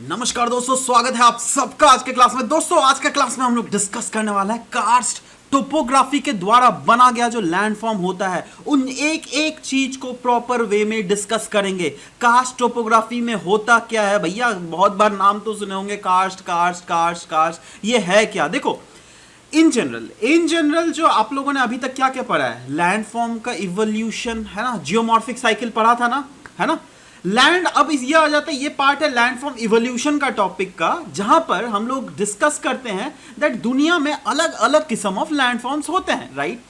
नमस्कार दोस्तों, स्वागत है आप सबका आज के क्लास में। दोस्तों आज के क्लास में हम लोग डिस्कस करने वाला है कार्स्ट टोपोग्राफी के द्वारा बना गया जो लैंडफॉर्म होता है, उन एक एक चीज को प्रॉपर वे में डिस्कस करेंगे। कास्ट टोपोग्राफी में होता क्या है भैया, बहुत बार नाम तो सुने होंगे, कास्ट कास्ट कास्ट कास्ट, ये है क्या? देखो इन जनरल जो आप लोगों ने अभी तक क्या क्या पढ़ा है, लैंडफॉर्म का इवोल्यूशन है ना, जियोमॉर्फिक साइकिल पढ़ा था ना, है ना। लैंड अब इस ये आ जाता है, ये पार्ट है लैंडफॉर्म इवोल्यूशन का टॉपिक का, जहां पर हम लोग डिस्कस करते हैं दैट दुनिया में अलग अलग किस्म ऑफ लैंडफॉर्म्स होते हैं, राइट।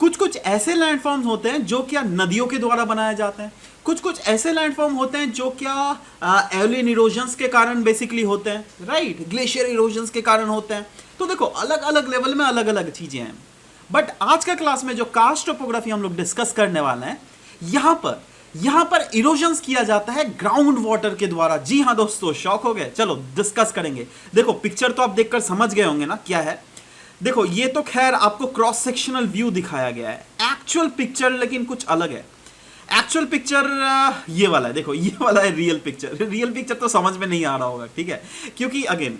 कुछ कुछ ऐसे लैंडफॉर्म्स होते हैं जो क्या नदियों के द्वारा बनाए जाते हैं, कुछ कुछ ऐसे लैंडफॉर्म होते हैं जो क्या एवलिन इरोजन्स के कारण बेसिकली होते हैं, राइट, ग्लेशियर इरोजन्स के कारण होते हैं। तो देखो अलग अलग लेवल में अलग अलग चीजें हैं। बट आज का क्लास में जो कास्ट टोपोग्राफी हम लोग डिस्कस करने वाले हैं, यहां पर इरोजन्स किया जाता है ग्राउंड वाटर के द्वारा। जी हां दोस्तों, शॉक हो गए? चलो डिस्कस करेंगे। देखो पिक्चर तो आप देखकर समझ गए होंगे ना क्या है। देखो ये तो खैर आपको क्रॉस सेक्शनल व्यू दिखाया गया है, एक्चुअल पिक्चर लेकिन कुछ अलग है। एक्चुअल पिक्चर ये वाला है, देखो ये वाला है रियल पिक्चर। रियल पिक्चर तो समझ में नहीं आ रहा होगा, ठीक है, क्योंकि अगेन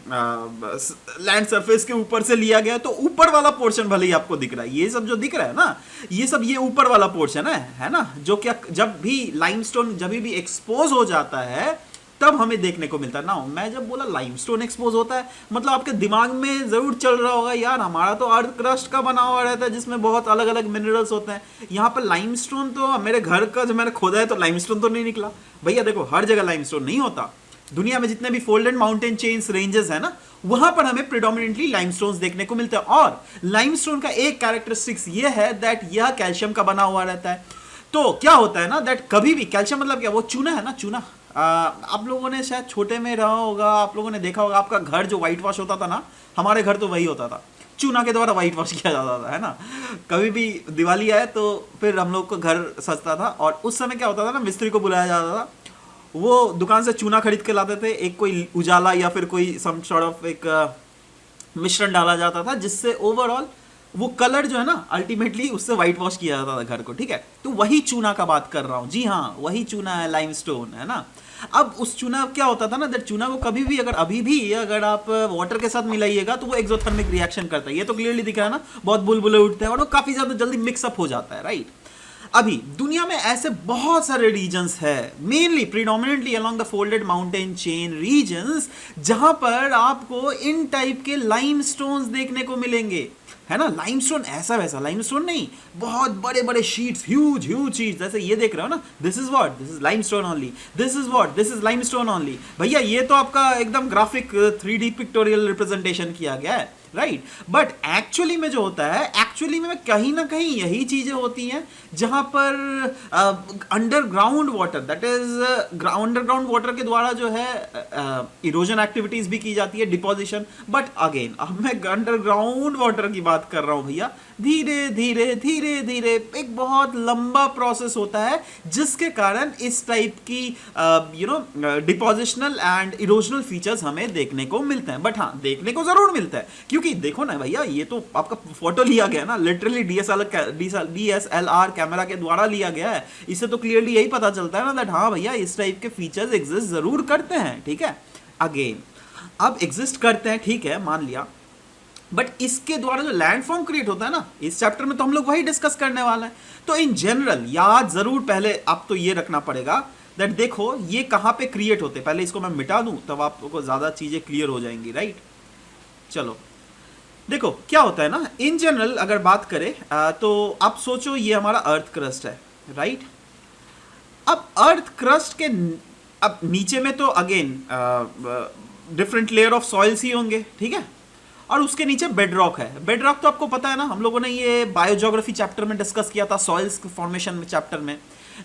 लैंड सरफेस के ऊपर से लिया गया, तो ऊपर वाला पोर्शन भले ही आपको दिख रहा है। ये सब जो दिख रहा है ना, ये सब ये ऊपर वाला पोर्शन है ना, जो क्या जब भी लाइमस्टोन जब भी एक्सपोज हो जाता है तब हमें देखने को मिलता है ना। मैं जब बोला लाइमस्टोन एक्सपोज होता है, मतलब आपके दिमाग में जरूर चल रहा होगा यार, हमारा तो अर्थ क्रस्ट का बना हुआ रहता है जिसमें बहुत अलग अलग मिनरल्स होते हैं। यहाँ पर लाइमस्टोन तो मेरे घर का जो मैंने खोदा है तो लाइमस्टोन तो नहीं निकला भैया। देखो हर जगह लाइमस्टोन नहीं होता, दुनिया में जितने भी फोल्डेड माउंटेन चेन्स रेंजेस है ना, वहां पर हमें प्रिडोमिनेंटली लाइमस्टोन्स देखने को मिलते हैं। और लाइमस्टोन का एक कैरेक्टरिस्टिक्स ये है दैट यह कैल्शियम का बना हुआ रहता है। तो क्या होता है ना दैट कभी भी कैल्शियम मतलब क्या, वो चूना है ना, चूना। आप लोगों ने शायद छोटे में रहा होगा, आप लोगों ने देखा होगा, आपका घर जो व्हाइट वॉश होता था ना, हमारे घर तो वही होता था, चूना के द्वारा व्हाइट वॉश किया जाता था, है ना। कभी भी दिवाली आए तो फिर हम लोग को घर सजता था, और उस समय क्या होता था ना, मिस्त्री को बुलाया जाता था, वो दुकान से चूना खरीद के लाते थे, एक कोई उजाला या फिर कोई सम सॉर्ट ऑफ एक मिश्रण डाला जाता था, जिससे ओवरऑल वो कलर जो है ना अल्टीमेटली उससे व्हाइट वॉश किया जाता था घर को, ठीक है। तो वही चूना का बात कर रहा हूँ, जी हाँ वही चूना है, लाइमस्टोन, है ना। अब उस चूना क्या होता था ना, दैट चूना को कभी भी अगर अभी भी अगर आप वाटर के साथ मिलाइएगा तो वो एक्सोथर्मिक रिएक्शन करता है। ये तो क्लियरली दिख रहा है ना, बहुत बुलबुले उठते हैं और वो काफी ज्यादा जल्दी मिक्सअप हो जाता है, राइट। अभी दुनिया में ऐसे बहुत सारे रीजन्स है, mainly predominantly along the folded mountain chain regions, जहां पर आपको इन टाइप के लाइमस्टोन्स देखने को मिलेंगे, है ना। लाइमस्टोन ऐसा वैसा लाइमस्टोन नहीं, बहुत बड़े बड़े शीट्स, ह्यूज ह्यूज शीट्स, जैसे ये देख रहे हो ना, this is what, this is limestone only, this is what, this is limestone only. भैया ये तो आपका एकदम ग्राफिक 3D पिक्टोरियल रिप्रेजेंटेशन किया गया है, राइट। बट एक्चुअली में जो होता है, एक्चुअली में कहीं ना कहीं यही चीजें होती हैं जहां पर underground water, that is underground water के द्वारा जो है इरोजन एक्टिविटीज भी की जाती है, डिपोजिशन। बट अगेन अब मैं अंडरग्राउंड वाटर की बात कर रहा हूं भैया, धीरे धीरे धीरे धीरे एक बहुत लंबा प्रोसेस होता है, जिसके कारण इस टाइप की डिपोजिशनल एंड इरोजनल फीचर्स हमें देखने को मिलते हैं। बट हाँ, देखने को जरूर मिलता है, क्योंकि देखो ना भैया, ये तो आपका फोटो लिया गया ना, लिटरली डीएसएलआर कैमरा के द्वारा लिया गया है। इससे तो क्लियरली यही पता चलता है ना दैट हाँ भैया इस टाइप के फीचर्स एग्जिस्ट जरूर करते हैं, ठीक है। अगेन अब एग्जिस्ट करते हैं, ठीक है, मान लिया, बट इसके द्वारा जो लैंडफॉर्म क्रिएट होता है ना, इस चैप्टर में तो हम लोग वही डिस्कस करने वाले हैं। तो इन जनरल याद जरूर पहले आप तो ये रखना पड़ेगा दैट देखो ये कहां पे क्रिएट होते हैं। पहले इसको मैं मिटा दूं तब आपको ज्यादा चीजें क्लियर हो जाएंगी, राइट। चलो देखो क्या होता है ना, इन जनरल अगर बात करें तो आप सोचो ये हमारा अर्थ क्रस्ट है, राइट। अब अर्थ क्रस्ट के अब नीचे में तो again different layer of soils ही होंगे, ठीक है, और उसके नीचे बेडरॉक है। बेडरॉक तो आपको पता है ना, हम लोगों ने ये बायोज्योग्राफी चैप्टर में डिस्कस किया था, सॉइल्स फॉर्मेशन चैप्टर में,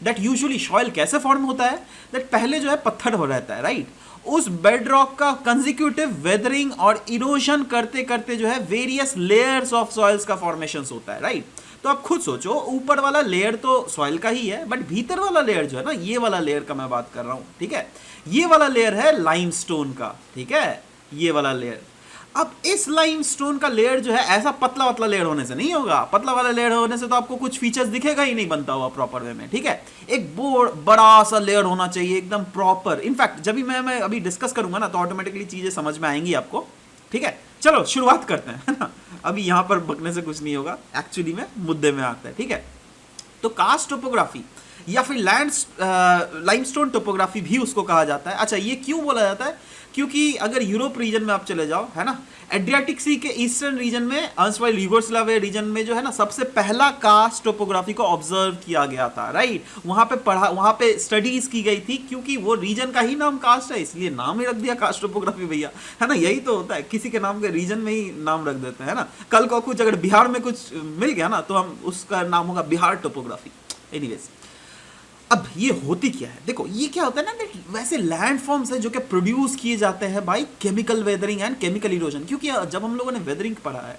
दैट यूजुअली सॉइल कैसे फॉर्म होता है, दैट पहले जो है पत्थर हो रहता है, राइट। उस बेडरॉक का कंजिक्यूटिव वेदरिंग और इरोजन करते करते जो है वेरियस लेयर्स ऑफ सॉइल्स का फॉर्मेशन होता है, राइट। तो आप खुद सोचो, ऊपर वाला लेयर तो सॉइल का ही है, बट भीतर वाला लेयर जो है ना, ये वाला लेयर का मैं बात कर रहा हूं, ठीक है, ये वाला लेयर है लाइमस्टोन का, ठीक है, ये वाला लेयर। अब इस लाइमस्टोन का लेयर जो है ऐसा पतला पतला लेयर होने से नहीं होगा, पतला वाला लेयर होने से तो आपको कुछ फीचर्स दिखेगा ही नहीं बनता हुआ प्रॉपर वे में, ठीक है। एक बड़ा सा लेयर होना चाहिए एकदम प्रॉपर। इनफैक्ट जब भी मैं अभी डिस्कस करूंगा ना तो ऑटोमेटिकली चीजें समझ में आएंगी आपको, ठीक है। चलो शुरुआत करते हैं, है ना। अभी यहां पर बकने से कुछ नहीं होगा, एक्चुअली में मुद्दे में आता है, ठीक है। तो कास्ट टोपोग्राफी या फिर लाइमस्टोन टोपोग्राफी भी उसको कहा जाता है। अच्छा, ये क्यों बोला जाता है? क्योंकि अगर यूरोप रीजन में आप चले जाओ, है ना, एड्रियाटिक सी के ईस्टर्न रीजन में, अंशवाइल यूगोस्लाविया रीजन में जो है ना, सबसे पहला कास्ट टोपोग्राफी को ऑब्जर्व किया गया था, राइट। वहां पे स्टडीज की गई थी, क्योंकि वो रीजन का ही नाम कास्ट है, इसलिए नाम ही रख दिया कास्ट टोपोग्राफी भैया, है ना। यही तो होता है, किसी के नाम के रीजन में ही नाम रख देते हैं, है ना। कल को कुछ अगर बिहार में कुछ मिल गया ना तो हम उसका नाम होगा बिहार टोपोग्राफी। एनीवेज, अब ये होती क्या है, देखो ये क्या होता है ना, वैसे लैंडफॉर्म्स है जो कि प्रोड्यूस किए जाते हैं by chemical weathering and chemical erosion. क्योंकि जब हम लोगों ने वेदरिंग पढ़ा है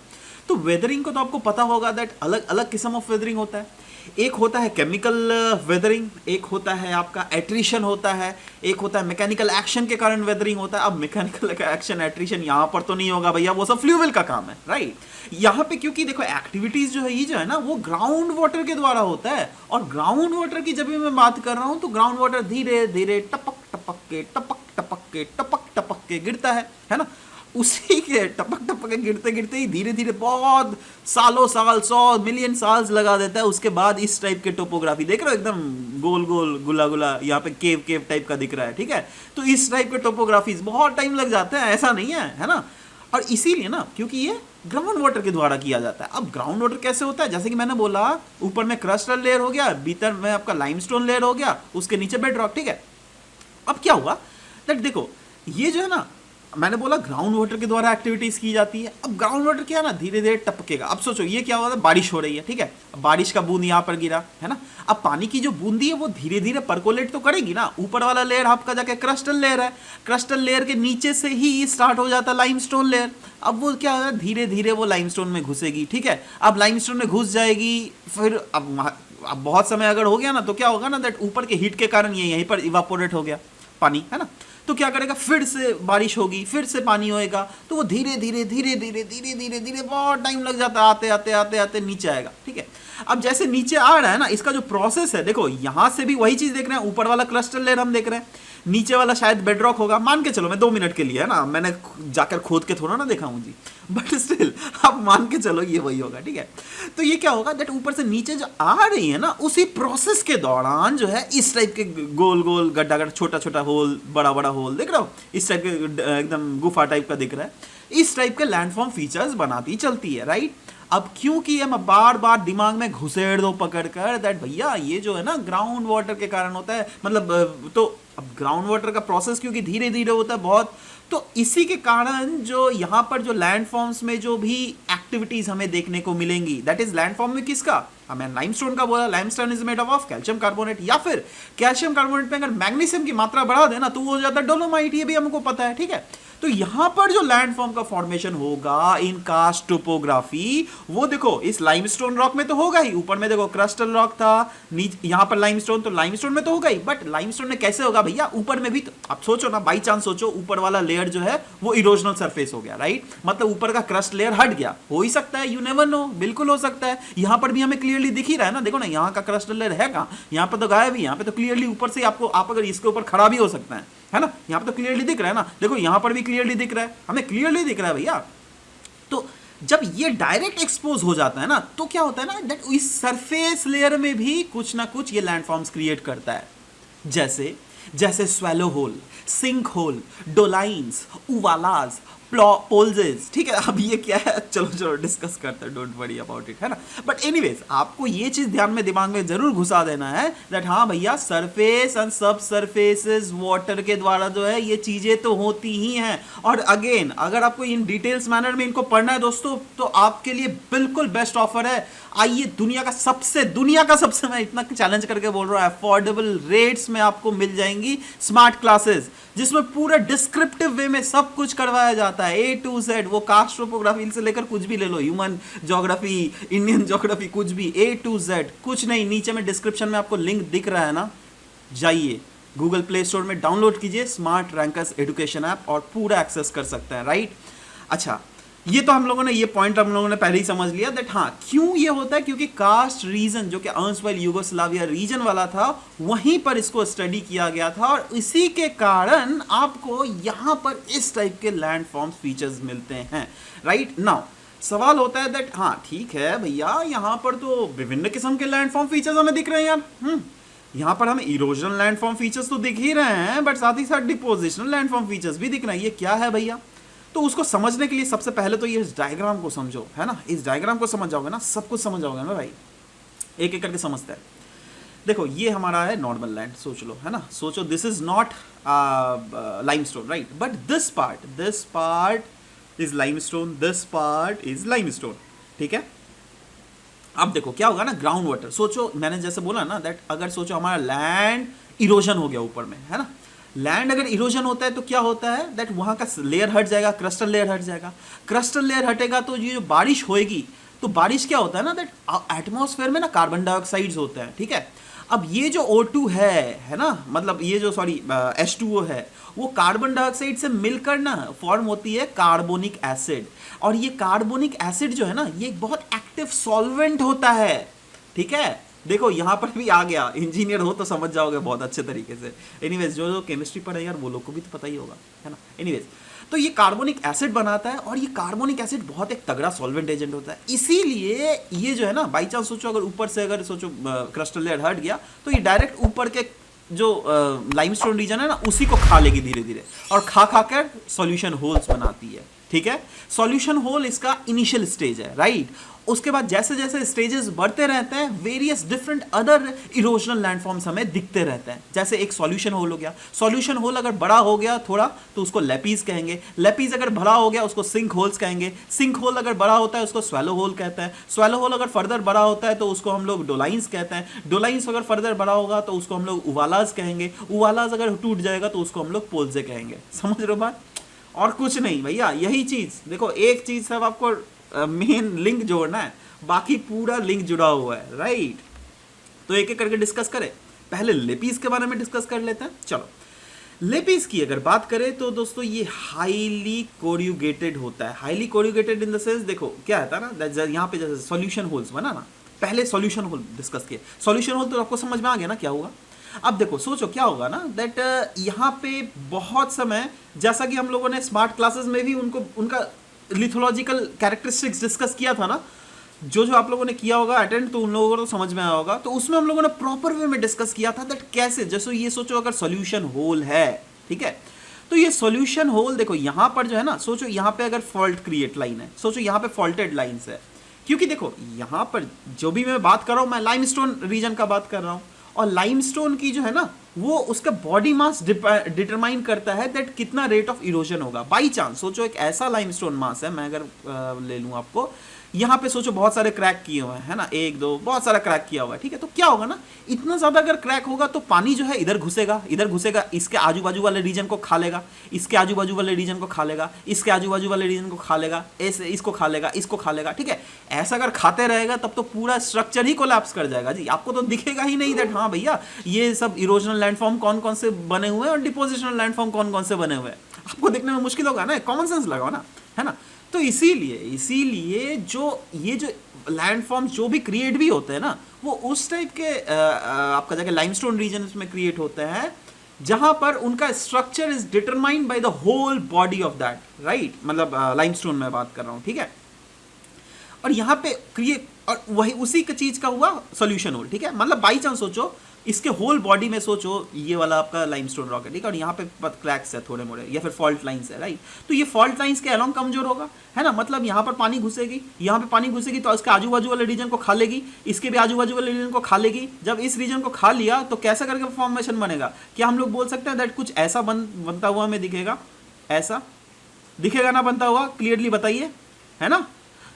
तो वेदरिंग को तो आपको पता होगा दैट अलग अलग किस्म ऑफ वेदरिंग होता है। एक होता है केमिकल वेदरिंग, एक होता है आपका एट्रिशन होता है, एक होता है मैकेनिकल एक्शन के कारण वेदरिंग होता है। अब मैकेनिकल एक्शन एट्रिशन यहाँ पर तो नहीं होगा भैया, वो सब फ्लूविल का काम है, राइट। यहाँ पे क्योंकि देखो एक्टिविटीज जो है ये जो है ना वो ग्राउंड वाटर के द्वारा होता है, और ग्राउंड वाटर की जब भी मैं बात कर रहा हूँ तो ग्राउंड वाटर धीरे धीरे टपक टपक के टपक टपक के टपक टपक के गिरता है ना। उसी के टपक टपक के गिरते गिरते ही धीरे धीरे बहुत सालों साल 100 मिलियन साल्स लगा देता है। उसके बाद इस टाइप के टोपोग्राफी देख रहे हो, एकदम गोल गोल गुला गुला, यहाँ पे केव टाइप का दिख रहा है, ठीक है। तो इस टाइप के टोपोग्राफीज बहुत टाइम लग जाते हैं, ऐसा नहीं है ना। और इसीलिए ना, क्योंकि ये ग्राउंड वाटर के द्वारा किया जाता है। अब ग्राउंड वाटर कैसे होता है, जैसे कि मैंने बोला, ऊपर में क्रस्टल लेयर हो गया, भीतर में आपका लाइमस्टोन लेयर हो गया, उसके नीचे बेड रॉक, ठीक है। अब क्या हुआ दैट, देखो ये जो है ना, मैंने बोला ग्राउंड वाटर के द्वारा एक्टिविटीज की जाती है। अब ग्राउंड वाटर क्या है ना, धीरे धीरे टपकेगा। अब सोचो ये क्या होता है, बारिश हो रही है, ठीक है। बारिश का बूंद यहाँ पर गिरा, है ना। अब पानी की जो बूंदी है वो धीरे धीरे परकोलेट तो करेगी ना। ऊपर वाला लेयर आपका जाके क्रस्टल लेयर है, क्रस्टल लेयर के नीचे से ही स्टार्ट हो जाता है लाइमस्टोन लेयर। अब वो क्या है, धीरे धीरे वो लाइमस्टोन में घुसेगी, ठीक है। अब लाइमस्टोन में घुस जाएगी, फिर अब बहुत समय अगर हो गया ना तो क्या होगा ना, दैट ऊपर के हीट के कारण ये यहीं पर इवापोरेट हो गया पानी, है ना। तो क्या करेगा, फिर से बारिश होगी, फिर से पानी होएगा, तो वो धीरे धीरे धीरे धीरे धीरे धीरे धीरे बहुत टाइम लग जाता है, आते आते आते आते नीचे आएगा, ठीक है। अब जैसे नीचे आ रहा है ना, इसका जो प्रोसेस है, देखो यहां से भी वही चीज देख रहे हैं, ऊपर वाला क्लस्टर लेयर हम देख रहे हैं, नीचे वाला शायद बेडरॉक होगा, मान के चलो मैं 2 मिनट के लिए, है ना, मैंने जाकर खोद के थोड़ा ना देखा हूं जी, बट स्टिल आप मान के चलो ये वही होगा, ठीक है। तो ये क्या होगा दैट ऊपर से नीचे जो आ रही है ना, उसी प्रोसेस के दौरान जो है इस टाइप के गोल गोल गड्ढा गड्ढा, छोटा छोटा होल, बड़ा बड़ा होल, देख रहे हो, इस टाइप के एकदम गुफा टाइप का दिख रहा है, इस टाइप के लैंडफॉर्म फीचर्स बनाती चलती है, राइट। अब क्योंकि हम बार बार दिमाग में घुसेड़ दो पकड़ कर दैट भैया ये जो है ना ग्राउंड वाटर के कारण होता है, मतलब तो अब ग्राउंड वाटर का प्रोसेस क्योंकि धीरे धीरे होता है बहुत, तो इसी के कारण जो यहाँ पर जो लैंडफॉर्म्स में जो भी एक्टिविटीज हमें देखने को मिलेंगी, दैट इज लैंडफॉर्म में किसका, हमें लाइमस्टोन का बोला, limestone is made of calcium carbonate, या फिर कैल्शियम कार्बोनेट में अगर मैग्नीशियम की मात्रा बढ़ा देना तो वो हो जाता है डोलोमाइट, ये भी हमको पता है, ठीक है। तो यहां पर जो लैंडफॉर्म का फॉर्मेशन होगा इन कास्ट टोपोग्राफी, वो देखो इस लाइमस्टोन रॉक में तो होगा ही, ऊपर में देखो क्रिस्टल रॉक था, नीचे यहां पर लाइमस्टोन, तो लाइमस्टोन में तो होगा ही, बट लाइमस्टोन में कैसे होगा भैया, ऊपर में भी तो आप सोचो ना, बाई चांस सोचो ऊपर वाला लेयर जो है वो इरोजनल सरफेस हो गया, राइट, मतलब ऊपर का क्रस्ट लेयर हट गया, हो ही सकता है, यू नेवर नो, बिल्कुल हो सकता है। यहां पर भी हमें क्लियरली दिख ही रहा है ना, देखो ना यहाँ का क्रस्ट लेयर है कहां, यहाँ पर तो गायब ही, यहाँ पे तो क्लियरली ऊपर से आपको, आप अगर इसके ऊपर खड़ा भी हो सकता है ना, यहाँ पे तो क्लियरली दिख रहा है ना, देखो यहाँ पर भी क्लियरली दिख रहा है, हमें क्लियरली दिख रहा है भैया। तो जब ये डायरेक्ट एक्सपोज हो जाता है ना, तो क्या होता है ना, दैट इस सरफेस लेयर में भी कुछ ना कुछ ये लैंडफॉर्म्स क्रिएट करता है, जैसे जैसे swallow hole, sink hole, dolines, uvalas, poljes, ठीक है। अब ये क्या है, चलो चलो डिस्कस करते हैं, डोंट वरी अबाउट इट, है ना। बट एनीवेज आपको ये चीज ध्यान में दिमाग में जरूर घुसा देना है दैट हाँ भैया, सरफेस एंड सब सरफेसेस वाटर के द्वारा जो है ये चीजें तो होती ही हैं। और अगेन अगर आपको इन डिटेल्स मैनर में इनको पढ़ना है दोस्तों, तो आपके लिए बिल्कुल बेस्ट ऑफर है, आइए दुनिया का सबसे मैं इतना चैलेंज करके बोल रहा हूँ, अफोर्डेबल रेट्स में आपको मिल जाएंगी स्मार्ट क्लासेस, जिसमें पूरा डिस्क्रिप्टिव वे में सब कुछ करवाया जाता है, A to Z, वो कास्ट टोपोग्राफी से लेकर कुछ भी ले लो, ह्यूमन ज्योग्राफी, इंडियन ज्योग्राफी, कुछ भी A to Z, कुछ नहीं, नीचे में डिस्क्रिप्शन में आपको लिंक दिख रहा है ना, जाइए गूगल प्ले स्टोर में डाउनलोड कीजिए स्मार्ट रैंकर्स एजुकेशन ऐप और पूरा एक्सेस कर सकते हैं, राइट। अच्छा ये तो हम लोगों ने, ये पॉइंट हम लोगों ने पहले ही समझ लिया दैट हाँ क्यों ये होता है, क्योंकि कास्ट रीजन जो कि अर्नस्टाइल यूगोस्लाविया रीजन वाला था वहीं पर इसको स्टडी किया गया था, और इसी के कारण आपको यहां पर इस टाइप के लैंड फॉर्म्स फीचर्स मिलते हैं। राइट नाउ सवाल होता है दैट हाँ ठीक है भैया, यहां पर तो विभिन्न किस्म के लैंड फॉर्म फीचर्स हमें दिख रहे हैं यार। यहाँ पर हमें इरोजनल लैंडफॉर्म फीचर्स तो दिख ही रहे हैं, बट साथ ही साथ डिपोजिशनल लैंडफॉर्म फीचर्स भी दिख रहे हैं, ये क्या है भैया? तो उसको समझने के लिए सबसे पहले तो ये इस डायग्राम को समझो, है ना। इस डायग्राम को समझ जाओगे ना, सब कुछ समझ जाओगे ना भाई। एक एक करके समझते हैं। देखो ये हमारा है नॉर्मल लैंड, सोच लो, है ना। सोचो this is not limestone, right, but this part is limestone, this part is limestone, ठीक है। अब देखो क्या होगा ना, ग्राउंड वाटर, सोचो मैंने जैसे बोला ना दैट अगर सोचो हमारा लैंड इरोजन हो गया ऊपर में, है ना। लैंड अगर इरोजन होता है तो क्या होता है दैट वहां का लेयर हट जाएगा, क्रिस्टल लेयर हट जाएगा। क्रिस्टल लेयर हटेगा तो ये जो बारिश होएगी, तो बारिश क्या होता है ना दैट एटमॉस्फेयर में ना कार्बन डाइऑक्साइड्स होते हैं, ठीक है। अब ये जो O2 है ना, मतलब ये जो सॉरी H2O है, वो कार्बन डाइऑक्साइड से मिलकर ना फॉर्म होती है कार्बोनिक एसिड, और ये कार्बोनिक एसिड जो है ना ये एक बहुत एक्टिव सॉल्वेंट होता है, ठीक है। देखो यहाँ पर भी आ गया, इंजीनियर हो तो समझ जाओगे बहुत अच्छे तरीके से। एनीवेज जो केमिस्ट्री पढ़े यार वो लोग को भी तो पता ही होगा, है ना। एनीवेज तो ये कार्बोनिक एसिड बनाता है, और ये कार्बोनिक एसिड बहुत एक तगड़ा सॉल्वेंट एजेंट होता है। इसीलिए ये जो है ना, बाई चांस सोचो अगर ऊपर से अगर सोचो क्रिस्टल लेयर हट गया तो ये डायरेक्ट ऊपर के जो लाइमस्टोन रीजन है ना उसी को खा लेगी धीरे धीरे, और खा खा कर सॉल्यूशन होल्स बनाती है, ठीक है। सॉल्यूशन होल इसका इनिशियल स्टेज है, राइट। उसके बाद जैसे जैसे स्टेजेस बढ़ते रहते हैं various different other erosional landforms हमें दिखते रहते हैं। जैसे एक सॉल्यूशन होल हो गया, सॉल्यूशन होल अगर बड़ा हो गया थोड़ा तो उसको लेपीज कहेंगे, लेपीज अगर बड़ा हो गया उसको सिंक होल्स कहेंगे, सिंक होल अगर बड़ा होता है उसको स्वेलो होल कहते हैं, स्वेलो होल अगर फर्दर बड़ा होता है तो उसको हम लोग डोलाइंस कहते हैं, डोलाइंस अगर फर्दर बड़ा होगा तो उसको हम लोग उवालाज कहेंगे, उवालाज अगर टूट जाएगा तो उसको हम लोग पोल्जे कहेंगे। समझ रहे हो बात? और कुछ नहीं भैया, यही चीज देखो, एक चीज सब आपको मेन लिंक जोड़ना है, बाकी पूरा लिंक जुड़ा हुआ है, राइट। तो एक एक करके डिस्कस करें। पहले लेपीज के बारे में डिस्कस कर लेते हैं। चलो लेपीज की अगर बात करें तो दोस्तों ये हाईली कोरियोगेटेड होता है। हाईली कोरियोगेटेड इन द सेंस, देखो क्या है ना, यहाँ पे जैसे सॉल्यूशन होल्स बना ना, पहले सॉल्यूशन होल डिस्कस किए। सॉल्यूशन होल तो आपको समझ में आ गया ना क्या होगा। अब देखो सोचो क्या होगा ना दैट यहाँ पे बहुत समय, जैसा कि हम लोगों ने स्मार्ट क्लासेस में भी उनको उनका लिथोलॉजिकल कैरेक्टरिस्टिक्स डिस्कस किया था ना, जो जो आप लोगों ने किया होगा अटेंड, तो उन लोगों को तो समझ में आया होगा। तो उसमें हम लोगों ने प्रॉपर वे में डिस्कस किया था दैट कैसे, जैसे ये सोचो अगर सॉल्यूशन होल है, ठीक है, तो ये सॉल्यूशन होल देखो यहाँ पर जो है ना, सोचो यहाँ पे अगर फॉल्ट क्रिएट लाइन है, सोचो यहाँ पे फॉल्टेड लाइंस है, क्योंकि देखो यहाँ पर जो भी मैं बात कर रहा हूँ मैं लाइमस्टोन रीजन का बात कर रहा हूँ, और लाइमस्टोन की जो है ना वो उसका बॉडी मास डिटरमाइन करता है दैट कितना रेट ऑफ इरोजन होगा। बाई चांस सोचो एक ऐसा लाइमस्टोन मास है, मैं अगर ले लूँ आपको, यहाँ पे सोचो बहुत सारे क्रैक किए हुए हैं, है ना, एक दो बहुत सारा क्रैक किया हुआ है, ठीक है। तो क्या होगा ना, इतना ज़्यादा अगर क्रैक होगा तो पानी जो है इधर घुसेगा, इधर घुसेगा, इसके आजू बाजू वाले रीजन को खा लेगा, इसके आजू बाजू वाले रीजन को खा लेगा, इसके आजू बाजू वाले रीजन को खा लेगा, ऐसे इसको खा लेगा, इसको खा लेगा, ठीक है। ऐसा अगर खाते रहेगा तब तो पूरा स्ट्रक्चर ही कोलैप्स कर जाएगा जी। आपको तो दिखेगा ही नहीं दैट हाँ भैया ये सब इरोजनल लैंडफॉर्म कौन कौन से बने हुए हैं और डिपोजिशनल लैंडफॉर्म कौन कौन से बने हुए हैं। आपको देखने में मुश्किल होगा ना, कॉमन सेंस लगाओ ना, है ना। तो इसीलिए जो ये जो लैंडफॉर्म्स जो भी क्रिएट भी होते हैं ना, वो उस टाइप के आपका जगह लाइमस्टोन रीजन में क्रिएट होते हैं जहां पर उनका structure is determined by the whole body of that, right, मतलब लाइमस्टोन में बात कर रहा हूं, ठीक है। और यहाँ पे क्रिएट, और वही उसी का चीज का हुआ सॉल्यूशन होल, ठीक है। मतलब बाई चांस सोचो इसके होल बॉडी में सोचो ये वाला आपका लाइमस्टोन रॉक है, ठीक है, और यहाँ पे क्रैक्स है थोड़े मोड़े या फिर फॉल्ट लाइंस है, राइट। तो ये फॉल्ट लाइंस के अलोंग कमजोर होगा, है ना, मतलब यहाँ पर पानी घुसेगी, यहाँ पे पानी घुसेगी तो इसके आजू बाजू वाले रीजन को खा लेगी, इसके भी आजू बाजू वाले रीजन को खा लेगी। जब इस रीजन को खा लिया तो कैसा करके फॉर्मेशन बनेगा, क्या हम लोग बोल सकते हैं दैट कुछ ऐसा बनता हुआ हमें दिखेगा, ऐसा दिखेगा ना बनता हुआ, क्लियरली बताइए, है ना।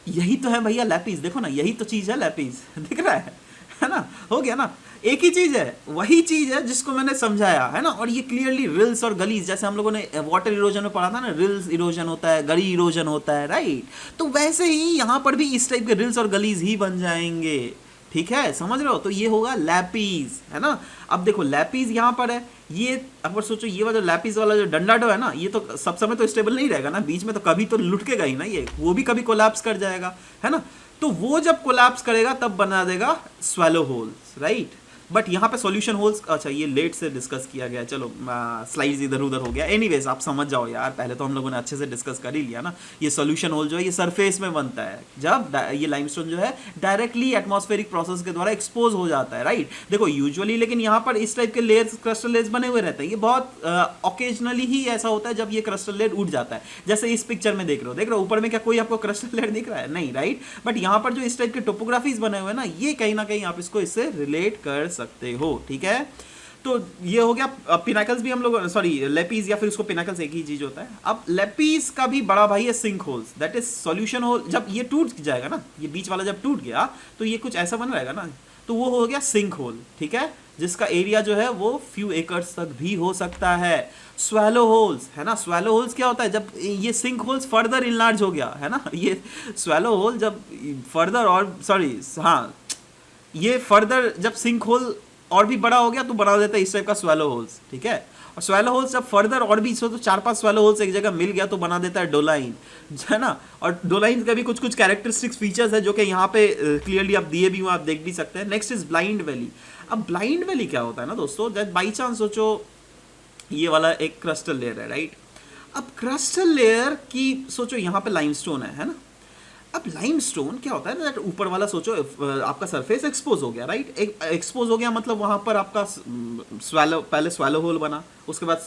यही तो है भैया लैपीज, देखो ना यही तो चीज है लैपीज, दिख रहा है ना, हो गया ना, एक ही चीज है, वही चीज है जिसको मैंने समझाया, है ना। और ये क्लियरली रिल्स और गलीज, जैसे हम लोगों ने वाटर इरोजन में पढ़ा था ना, रिल्स इरोजन होता है, गली इरोजन होता है, राइट। तो वैसे ही यहाँ पर भी इस टाइप के रिल्स और गलीज ही बन जाएंगे, ठीक है, समझ रहे हो। तो ये होगा लैपीज, है ना। अब देखो लैपीज यहाँ पर है, ये अगर सोचो ये वाला जो लैपिस वाला जो डंडा है ना, ये तो सब समय तो स्टेबल नहीं रहेगा ना, बीच में तो कभी तो लुढ़केगा ही ना, ये वो भी कभी कोलैप्स कर जाएगा, है ना। तो वो जब कोलैप्स करेगा तब बना देगा स्वैलो होल्स, राइट। बट यहाँ पे सॉल्यूशन होल्स, अच्छा ये लेट से डिस्कस किया गया, चलो स्लाइड्स इधर उधर हो गया, एनीवेज आप समझ जाओ यार, पहले तो हम लोगों ने अच्छे से डिस्कस कर ही लिया ना। ये सॉल्यूशन होल जो है ये सरफेस में बनता है जब ये लाइमस्टोन जो है डायरेक्टली एटमॉस्फेरिक प्रोसेस के द्वारा एक्सपोज हो जाता है, राइट। देखो यूजुअली लेकिन यहाँ पर इस टाइप के लेयर्स, क्रिस्टल लेयर्स बने हुए रहते हैं, ये बहुत ऑकेजनली ही ऐसा होता है जब ये क्रिस्टल लेयर उठ जाता है, जैसे इस पिक्चर में देख रहे हो ऊपर में क्या कोई आपको क्रिस्टल लेयर दिख रहा है, नहीं, राइट। बट यहाँ पर जो इस टाइप के टोपोग्राफीज बने हुए हैं ना, ये कहीं ना कहीं आप इसको इससे रिलेट कर सकते हो, ठीक है। तो ये हो गया पिनाकल्स भी हम लोग, सॉरी लेपीज या फिर उसको पिनाकल्स एक ही चीज होता है। अब लेपीज का भी बड़ा भाई है sink holes, that is solution hole. जब ये टूट जाएगा ना, ये बीच वाला जब टूट गया तो ये कुछ ऐसा बन रहेगा ना, तो वो हो गया सिंक होल, ठीक है, जिसका एरिया जो है वो फ्यू एकर्स तक भी हो सकता है। स्वैलो होल्स है ना, स्वैलो होल्स क्या होता है, जब ये सिंक होल्स फर्दर इनलार्ज हो गया है ना, ये स्वैलो होल जब फर्दर, और सॉरी हाँ, ये फर्दर जब सिंक होल और भी बड़ा हो गया तो बना देता है इस टाइप का स्वैलो होल्स, ठीक है। और स्वैलो होल्स जब फर्दर और भी तो 4-5 स्वैलो होल्स एक जगह मिल गया तो बना देता है डोलाइन, है ना। और डोलाइन का भी कुछ कुछ कैरेक्टरिस्टिक्स फीचर्स है जो कि यहाँ पे क्लियरली आप दिए भी हो, आप देख भी सकते हैं। Next is blind valley. अब ब्लाइंड वैली क्या होता है ना दोस्तों, जब बाई चांस सोचो ये वाला एक क्रिस्टल लेयर है, राइट। अब क्रिस्टल लेयर की सोचो यहाँ पे लाइमस्टोन है ना। अब लाइमस्टोन क्या होता है ना, ऊपर वाला सोचो आपका सरफेस एक्सपोज हो गया, राइट। एक्सपोज हो गया मतलब वहां पर आपका स्वैलो, पहले स्वैलो होल बना, उसके बाद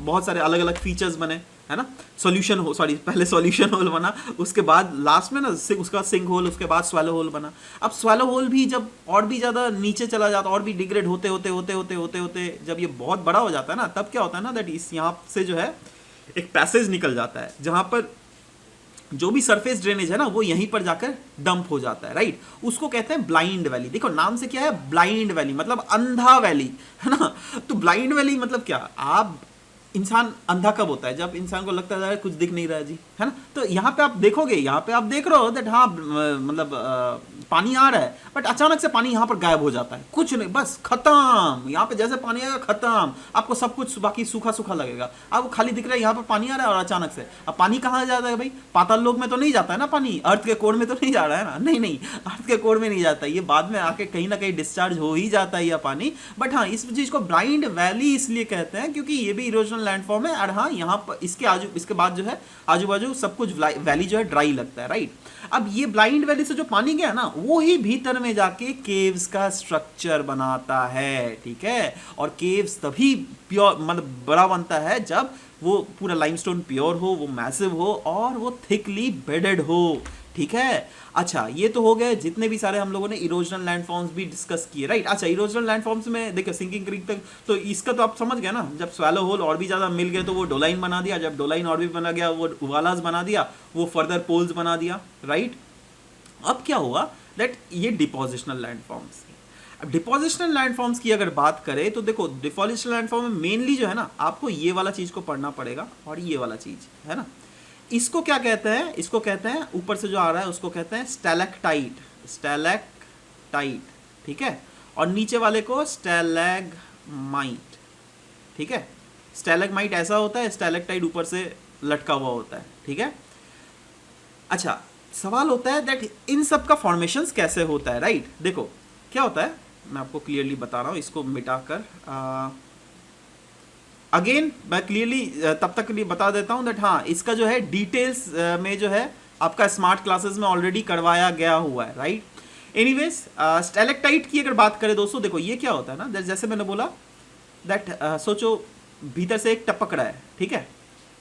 बहुत सारे अलग अलग फीचर्स बने, है ना। सॉल्यूशन हो, सॉरी पहले सॉल्यूशन होल बना, उसके बाद लास्ट में ना उसका सिंक होल, उसके बाद स्वैलो होल बना। अब स्वैलो होल भी जब और भी ज़्यादा नीचे चला जाता, और भी डिग्रेड होते होते होते होते होते होते जब ये बहुत बड़ा हो जाता है ना, तब क्या होता है ना, दैट इस यहाँ से जो है एक पैसेज निकल जाता है, जहाँ पर जो भी सरफेस ड्रेनेज है ना वो यहीं पर जाकर डंप हो जाता है, राइट। उसको कहते हैं ब्लाइंड वैली। देखो नाम से क्या है, ब्लाइंड वैली मतलब अंधा वैली, है ना। तो ब्लाइंड वैली मतलब क्या, आप इंसान अंधा कब होता है, जब इंसान को लगता है कुछ दिख नहीं रहा है जी, है ना। तो यहाँ पे आप देखोगे, यहाँ पे आप देख रहे हो दैट हाँ मतलब पानी आ रहा है, बट अचानक से पानी यहाँ पर गायब हो जाता है, कुछ नहीं, बस खत्म। यहाँ पे जैसे पानी आएगा खत्म, आपको सब कुछ बाकी सूखा सूखा लगेगा, आपको खाली दिख रहा है यहाँ पर पानी आ रहा है, और अचानक से अब पानी कहाँ जाता है भाई, पाताल लोक में तो नहीं जाता है ना पानी, अर्थ के कोर में तो नहीं जा रहा है ना, नहीं नहीं, अर्थ के कोर में नहीं जाता, ये बाद में आके कहीं ना कहीं डिस्चार्ज हो ही जाता है यह पानी। बट हाँ, इस चीज को ब्लाइंड वैली इसलिए कहते हैं क्योंकि ये भी इरोजनल लैंडफॉर्म है, और हाँ यहाँ पर इसके बाद जो है आजू बाजू सब कुछ वैली जो है ड्राई लगता है, राइट। अब ये ब्लाइंड वैली से जो पानी गया ना, वो ही भीतर में जाके केव्स का स्ट्रक्चर बनाता है, ठीक है। और केव्स तभी प्योर मतलब बड़ा बनता है जब वो पूरा लाइमस्टोन प्योर हो, वो मैसिव हो, और वो थिकली बेडेड हो, ठीक है। अच्छा ये तो हो गए जितने भी सारे हम लोगों ने इरोजनल लैंडफॉर्म्स भी डिस्कस किए, राइट। अच्छा इरोजनल लैंडफॉर्म्स में देखिए सिंकिंग क्रीक तक तो इसका तो आप समझ गए ना, जब स्वैलो होल और भी ज़्यादा मिल गए तो वो डोलाइन बना दिया, जब डोलाइन और भी बना गया वो उवालास बना दिया, वो फर्दर पोल्स बना दिया, राइट। अब क्या हुआ दैट ये डिपोजिशनल लैंडफॉर्म्स। अब डिपोजिशनल लैंडफॉर्म्स की अगर बात करें तो देखो डिपोजिशनल लैंडफॉर्म में मेनली जो है ना, आपको ये वाला चीज़ को पढ़ना पड़ेगा, और ये वाला चीज़ है ना, इसको क्या कहते हैं, इसको कहते हैं ऊपर से जो आ रहा है उसको कहते हैं स्टैलेक्टाइट, स्टैलेक्टाइट, ठीक है। और नीचे वाले को स्टैलेगमाइट, ठीक है। स्टैलेगमाइट ऐसा होता है, स्टैलेक्टाइट ऊपर से लटका हुआ होता है, ठीक है। अच्छा सवाल होता है दैट इन सब का फॉर्मेशंस कैसे होता है, राइट। देखो क्या होता है, मैं आपको क्लियरली बता रहा हूँ, इसको मिटाकर अगेन मैं क्लियरली तब तक के लिए बता देता हूँ दैट हाँ इसका जो है डिटेल्स में जो है आपका स्मार्ट क्लासेस में ऑलरेडी करवाया गया हुआ है, राइट। एनीवेज स्टैलेक्टाइट की अगर बात करें दोस्तों, देखो ये क्या होता है ना, जैसे मैंने बोला दैट सोचो भीतर से एक टपक रहा है, ठीक है,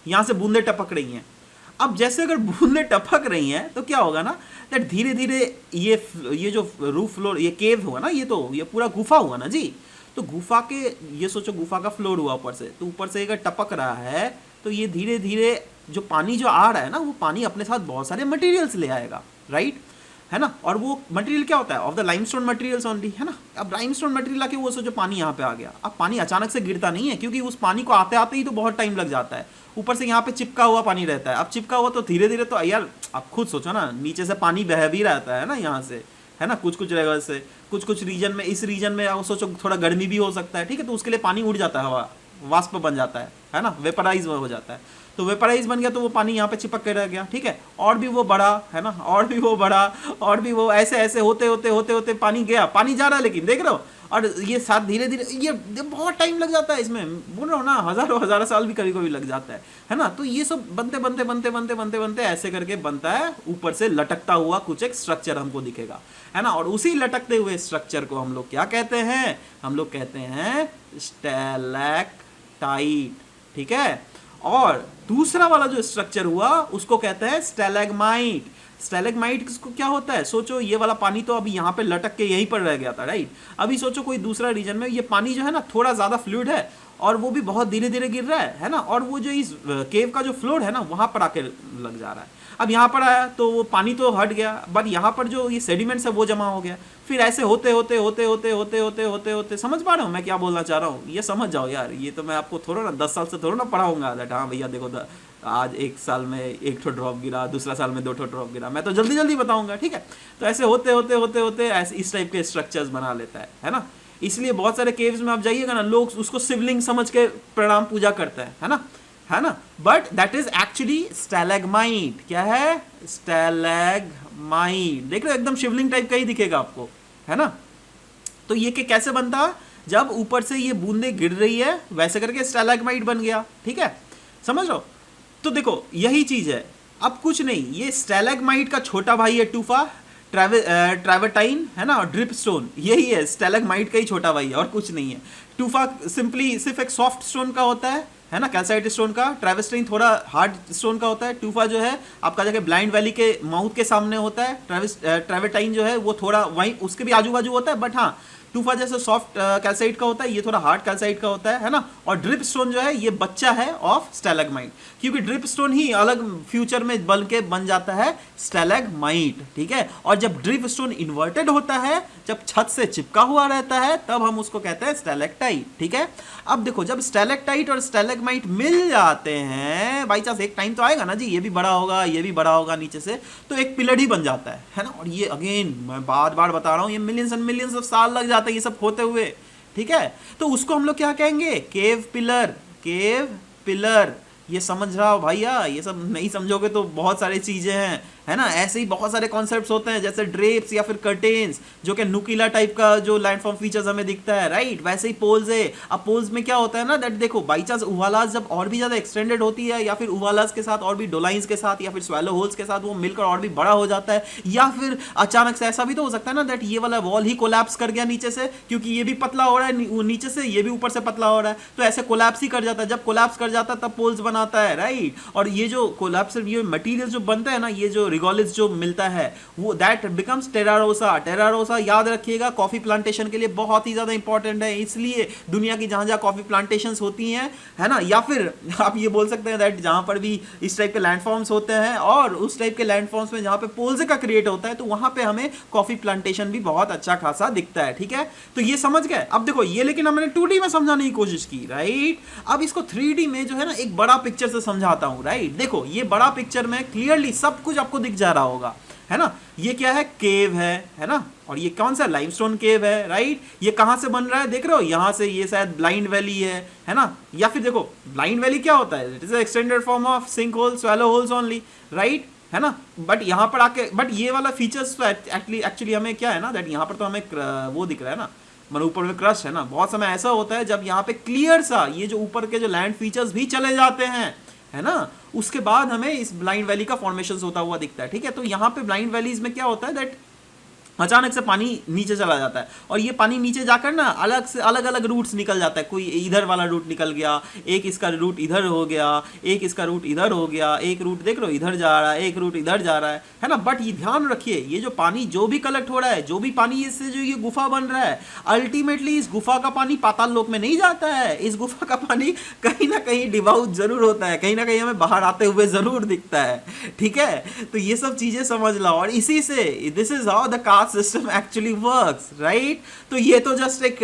यहाँ से बूंदे टपक रही हैं। अब जैसे अगर बूंदे टपक रही हैं तो क्या होगा ना दैट धीरे धीरे ये जो रूफ फ्लोर, ये केव हुआ ना, ये पूरा गुफा हुआ ना जी, तो गुफा के ये सोचो गुफा का फ्लोर हुआ ऊपर से, तो ऊपर से अगर टपक रहा है तो ये धीरे धीरे जो पानी जो आ रहा है ना, वो पानी अपने साथ बहुत सारे मटेरियल्स ले आएगा, राइट, है ना। और वो मटेरियल क्या होता है, of the limestone materials only, है ना। अब लाइमस्टोन मटेरियल आके वो सोचो पानी यहाँ पे आ गया, अब पानी अचानक से गिरता नहीं है, क्योंकि उस पानी को आते आते ही तो बहुत टाइम लग जाता है, ऊपर से यहाँ पे चिपका हुआ पानी रहता है। अब चिपका हुआ तो धीरे धीरे तो यार आप खुद सोचो ना, नीचे से पानी बह भी रहता है ना यहाँ से, है ना, कुछ कुछ जगह से, कुछ कुछ रीजन में, इस रीजन में आप सोचो थोड़ा गर्मी भी हो सकता है, ठीक है, तो उसके लिए पानी उड़ जाता है, हवा वाष्प बन जाता है ना, वेपराइज हो जाता है, तो वेपराइज बन गया तो वो पानी यहाँ पे चिपक के रह गया, ठीक है, और भी वो बड़ा, है ना, और भी वो बड़ा, और भी वो ऐसे ऐसे होते होते होते होते पानी गया, पानी जा रहा है, लेकिन देख रहे हो, और ये साथ धीरे धीरे, ये बहुत टाइम लग जाता है इसमें, बोल रहा हूँ ना, हजारों हजारों साल भी कभी कभी लग जाता है ना, तो ये सब बनते बनते बनते बनते बनते बनते ऐसे करके बनता है, ऊपर से लटकता हुआ कुछ एक स्ट्रक्चर हमको दिखेगा, है ना, और उसी लटकते हुए स्ट्रक्चर को हम लोग क्या कहते हैं, हम लोग कहते हैं स्टैलेक्टाइट, ठीक है, और दूसरा वाला जो स्ट्रक्चर हुआ उसको कहते हैं स्टैलेग्माइट। स्टैलेग्माइट को क्या होता है, सोचो ये वाला पानी तो अभी यहाँ पे लटक के यहीं पर रह गया था, राइट, अभी सोचो कोई दूसरा रीजन में ये पानी जो है ना थोड़ा ज्यादा फ्लूइड है और वो भी बहुत धीरे धीरे गिर रहा है ना, और वो जो इस केव का जो फ्लोर है ना वहां पर आके लग जा रहा है, अब यहाँ पर आया तो वो पानी तो हट गया, बट यहाँ पर जो ये सेडिमेंट्स है वो जमा हो गया, फिर ऐसे होते होते होते होते होते होते होते होते, समझ पा रहे हो मैं क्या बोलना चाह रहा हूँ, ये समझ जाओ यार, ये तो मैं आपको थोड़ा ना 10 साल से थोड़ा ना पढ़ाऊंगा, हाँ भैया देखो आज 1 साल में 1 ठो ड्रॉप गिरा, दूसरा साल में 2 ठो ड्रॉप गिरा, मैं तो जल्दी जल्दी बताऊंगा, ठीक है, तो ऐसे होते होते होते होते ऐसे इस टाइप के स्ट्रक्चर्स बना लेता है ना, इसलिए बहुत सारे केव्स में आप जाइएगा ना, लोग उसको शिवलिंग समझ के प्रणाम पूजा करते हैं, है ना, but that is actually stalagmite, क्या है, स्टैलेग्माइट, देख रहे हो एकदम शिवलिंग टाइप का ही दिखेगा आपको, है ना, तो ये के कैसे बनता, जब ऊपर से ये बूंदे गिर रही है वैसे करके स्टैलेग्माइट बन गया, ठीक है, समझ लो, तो देखो यही चीज है, अब कुछ नहीं, ये स्टैलेग्माइट का छोटा भाई है टूफा, ट्रैवर्टाइन, है ना, और ड्रिप स्टोन, यही है स्टैलेग्माइट का ही छोटा भाई है, और कुछ नहीं है, टूफा सिंपली सिर्फ एक सॉफ्ट स्टोन का होता है ना, कैल्साइट स्टोन का, ट्रैवर्टाइन थोड़ा हार्ड स्टोन का होता है, टूफा जो है आपका जाके ब्लाइंड वैली के माउथ के सामने होता है, ट्रैवर्टाइन जो है वो थोड़ा वहीं उसके भी आजू बाजू होता है, बट हाँ टूफा जैसे सॉफ्ट कैल्साइट का होता है, ये थोड़ा हार्ड कैल्साइट का होता है ना, और ड्रिप स्टोन जो है ये बच्चा है ऑफ स्टैलेग्माइट, क्योंकि ड्रिप स्टोन ही अलग फ्यूचर में बन जाता है स्टैलेग्माइट, ठीक है, और जब ड्रिप स्टोन इन्वर्टेड होता है, जब छत से चिपका हुआ रहता है, तब हम उसको कहते हैं स्टैलेक्टाइट, ठीक है, अब देखो जब स्टैलेक्टाइट और स्टैलेग्माइट मिल जाते हैं, बाई चांस एक टाइम तो आएगा ना जी, ये भी बड़ा होगा, ये भी बड़ा होगा नीचे से, तो एक पिलर ही बन जाता है ना, और ये अगेन मैं बार बार बता रहा हूँ, ये मिलियंस एंड मिलियंस ऑफ साल लग जाता है ये सब होते हुए, ठीक है, तो उसको हम लोग क्या कहेंगे, केव पिलर, केव पिलर, ये समझ रहा हो भैया, ये सब नहीं समझोगे तो बहुत सारी चीजें हैं, है ना, ऐसे ही बहुत सारे कॉन्सेप्ट्स होते हैं, जैसे ड्रेप्स या फिर कर्टेन्स, जो कि नुकीला टाइप का जो लैंडफॉर्म फीचर्स हमें दिखता है, राइट, वैसे ही पोल्स है, अब पोल्स में क्या होता है ना, दैट देखो बाई चांस उवालास जब और भी ज्यादा एक्सटेंडेड होती है, या फिर उवालास के साथ और भी डोलाइंस के साथ, या फिर स्वैलो होल्स के साथ वो मिलकर और भी बड़ा हो जाता है, या फिर अचानक से ऐसा भी तो हो सकता है ना, दैट ये वाला वॉल ही कोलैप्स कर गया नीचे से, क्योंकि ये भी पतला हो रहा है नीचे से, ये भी ऊपर से पतला हो रहा है, तो ऐसे कोलैप्स ही कर जाता है, जब कोलैप्स कर जाता है तब पोल्स बनाता है, राइट, और ये जो कोलैप्स, ये मटेरियल जो बनता है ना, ये जो रिगोलिस जो मिलता है वो दैट बिकम्स टेरारोसा, टेरारोसा याद रखिएगा कॉफी प्लांटेशन के लिए बहुत ही ज्यादा इंपॉर्टेंट है, इसलिए दुनिया की जहां जहां कॉफी प्लांटेशंस होती हैं, है ना, या फिर आप ये बोल सकते हैं दैट जहां पर भी इस टाइप के लैंडफॉर्म्स होते हैं, और उस टाइप के लैंडफॉर्म्स में जहां पे पोल्स का क्रिएट होता है, तो वहां पे हमें कॉफी प्लांटेशन भी बहुत अच्छा खासा दिखता है, ठीक है, तो ये समझ गए, अब देखो ये लेकिन हमने 2D में समझाने की कोशिश की, राइट, अब इसको 3D में जो है ना एक बड़ा पिक्चर से समझाता हूं, राइट, देखो ये बड़ा पिक्चर में क्लियरली सब कुछ आपको दिख जा रहा होगा, है ना, ये क्या है, केव है ना, और ये कौन सा लाइमस्टोन केव है, राइट, ये कहां से बन रहा है, देख रहे हो, यहां से, ये शायद ब्लाइंड वैली है ना, या फिर देखो ब्लाइंड वैली क्या होता है, it is extended form of sink hole, swallow holes only, right, है ना, बट यहां पर आके, बट ये वाला फीचर्स तो एक्चुअली हमें क्या है ना, दैट यहां पर तो हमें वो दिख रहा है ना, मतलब ऊपर में क्रस्ट है ना, बहुत समय ऐसा होता है जब यहाँ पे क्लियर सा ये जो ऊपर के जो लैंड फीचर्स भी चले जाते हैं, है ना, उसके बाद हमें इस ब्लाइंड वैली का फॉर्मेशन होता हुआ दिखता है, ठीक है, तो यहाँ पे ब्लाइंड वैलीज में क्या होता है दैट अचानक से पानी नीचे चला जाता है, और ये पानी नीचे जाकर ना अलग से अलग अलग रूट्स निकल जाता है, कोई इधर वाला रूट निकल गया, एक इसका रूट इधर हो गया, एक इसका रूट इधर हो गया, एक रूट देख लो इधर जा रहा है, एक रूट इधर जा रहा है ना, बट ये ध्यान रखिए, ये जो पानी जो भी कलेक्ट हो रहा है, जो भी पानी इससे जो ये गुफा बन रहा है, अल्टीमेटली इस गुफा का पानी पाताल लोक में नहीं जाता है, इस गुफा का पानी कहीं ना कहीं डिवाउट जरूर होता है, कहीं ना कहीं हमें बाहर आते हुए जरूर दिखता है, ठीक है, तो ये सब चीजें समझ लो, और इसी से this is how the caste system actually works, right, तो ये तो जस्ट एक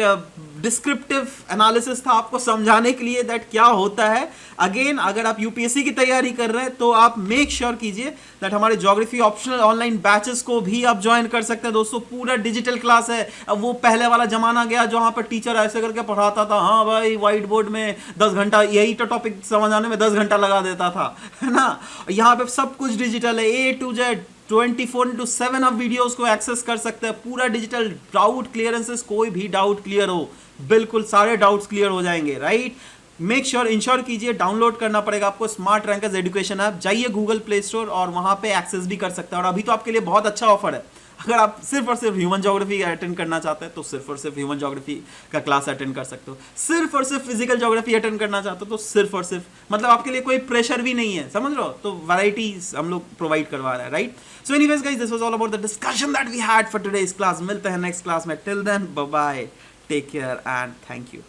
डिस्क्रिप्टिव एनालिसिस था आपको समझाने के लिए दैट क्या होता है। अगेन अगर आप यूपीएससी की तैयारी कर रहे हैं तो आप मेक श्योर कीजिए दैट हमारे ज्योग्राफी ऑप्शनल ऑनलाइन बैचेस को भी आप ज्वाइन कर सकते हैं दोस्तों। पूरा डिजिटल क्लास है। अब वो पहले वाला जमाना गया जहां पर टीचर ऐसे करके पढ़ाता था, हाँ भाई व्हाइट बोर्ड में 10 घंटा यही तो टॉपिक समझाने में 10 घंटा लगा देता था, है ना। यहाँ पे सब कुछ डिजिटल है, A to Z 24/7 आप वीडियोस को एक्सेस कर सकते हैं। पूरा डिजिटल, डाउट क्लियरेंसेस, कोई भी डाउट क्लियर हो, बिल्कुल सारे डाउट्स क्लियर हो जाएंगे, राइट। मेक श्योर इंश्योर कीजिए, डाउनलोड करना पड़ेगा आपको स्मार्ट रैंकर्स एजुकेशन ऐप। जाइए गूगल प्ले स्टोर और वहां पे एक्सेस भी कर सकते हैं। और अभी तो आपके लिए बहुत अच्छा ऑफर है, अगर आप सिर्फ और सिर्फ ह्यूमन ज्योग्राफी अटेंड करना चाहते हैं तो सिर्फ और सिर्फ ह्यूमन ज्योग्राफी का क्लास अटेंड कर सकते हो। सिर्फ और सिर्फ फिजिकल ज्योग्राफी अटेंड करना चाहते हो तो सिर्फ और सिर्फ, मतलब आपके लिए कोई प्रेशर भी नहीं है, समझ लो। तो वैरायटीज हम लोग प्रोवाइड करवा रहे हैं, right. So anyways guys, this was all about the discussion that we had for today's class. मिलते हैं नेक्स्ट क्लास में। Till then bye bye, take care and thank you.